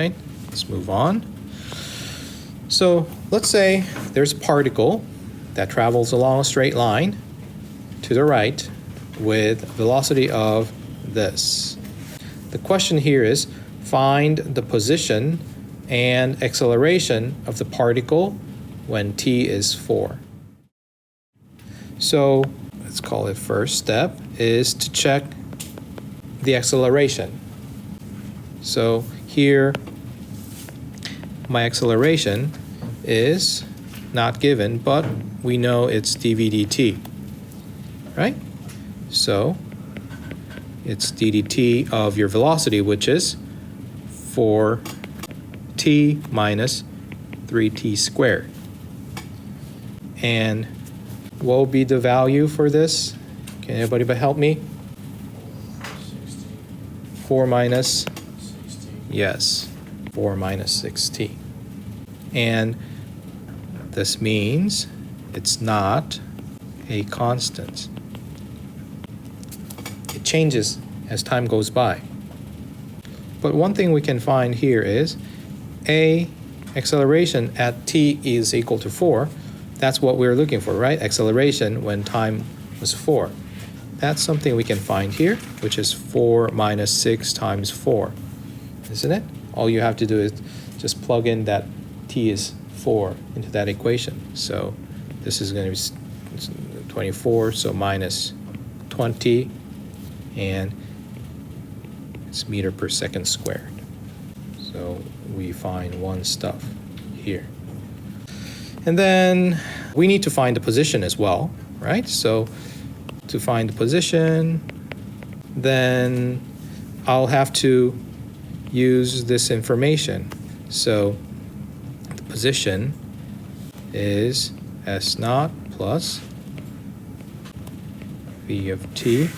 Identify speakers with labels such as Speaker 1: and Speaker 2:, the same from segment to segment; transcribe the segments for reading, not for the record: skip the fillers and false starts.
Speaker 1: right? Let's move on. So let's say there's a particle that travels along a straight line to the right with velocity of this. The question here is find the position and acceleration of the particle when t is 4. So let's call it first step is to check the acceleration. So here my acceleration is not given, but we know it's dv dt, right? So it's ddt of your velocity, which is 4t minus 3t squared. And what will be the value for this? Can anybody but help me? 4 minus 16. Yes, 4 minus 6t. And this means it's not a constant. It changes as time goes by. But one thing we can find here is a acceleration at t is equal to 4. That's what we're looking for, right? Acceleration when time was 4. That's something we can find here, which is 4 minus 6 times 4, isn't it? All you have to do is just plug in that t is 4 into that equation. So this is going to be 24, so minus 20, and it's meter per second squared. So we find one stuff here. And then we need to find the position as well, right? So to find the position, then I'll have to use this information. So the position is S naught plus V of t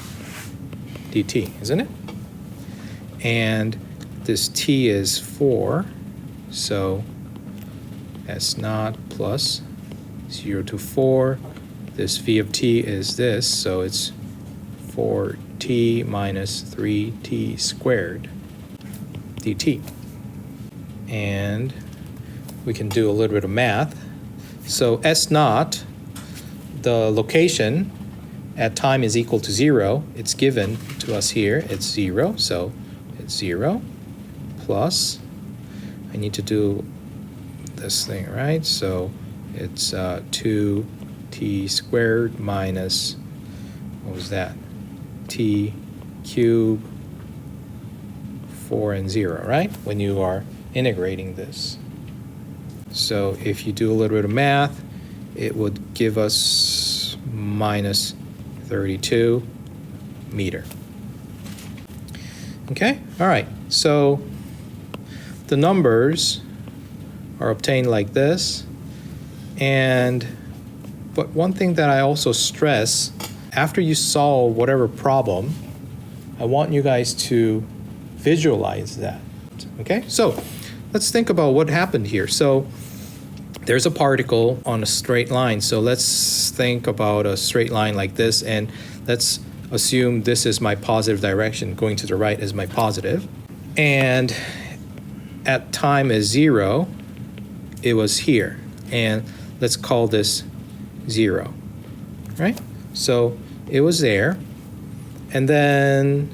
Speaker 1: dt, isn't it? And this t is 4, so S naught plus 0 to 4. This v of t is this, so it's 4t minus 3t squared dt. And we can do a little bit of math. So S naught, the location at time is equal to 0. It's given to us here. It's 0, so it's 0 plus, I need to do this thing, right? So it's 2t squared minus, what was that? T cubed 4 and 0, right? When you are integrating this. So if you do a little bit of math, it would give us minus 32 meter. Okay, all right, so the numbers are obtained like this. But one thing that I also stress, after you solve whatever problem, I want you guys to visualize that. Okay, so let's think about what happened here. So there's a particle on a straight line. So let's think about a straight line like this, and let's assume this is my positive direction, going to the right is my positive. And at time is 0, it was here. And let's call this 0, right? So it was there. And then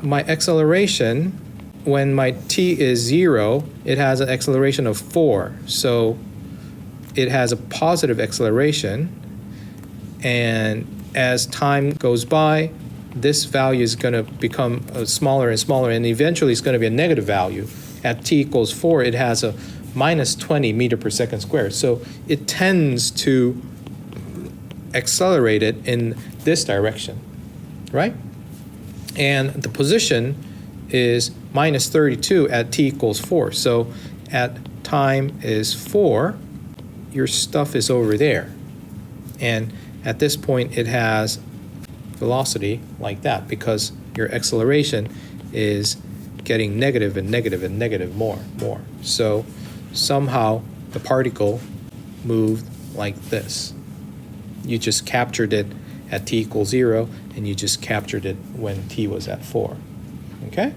Speaker 1: my acceleration, when my t is 0, it has an acceleration of 4. So it has a positive acceleration. And as time goes by, this value is going to become smaller and smaller, and eventually it's going to be a negative value. At t equals 4, it has a minus 20 meter per second squared. So it tends to accelerate it in this direction, right? And the position is minus 32 at t equals 4. So at time is 4, your stuff is over there. And at this point, it has velocity like that because your acceleration is getting negative and negative and negative more. So somehow the particle moved like this. You just captured it at t equals 0, and you just captured it when t was at 4. Okay?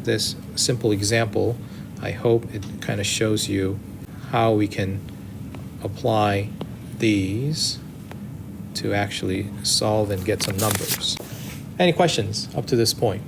Speaker 1: This simple example I hope it kind of shows you how we can apply these to actually solve and get some numbers. Any questions up to this point?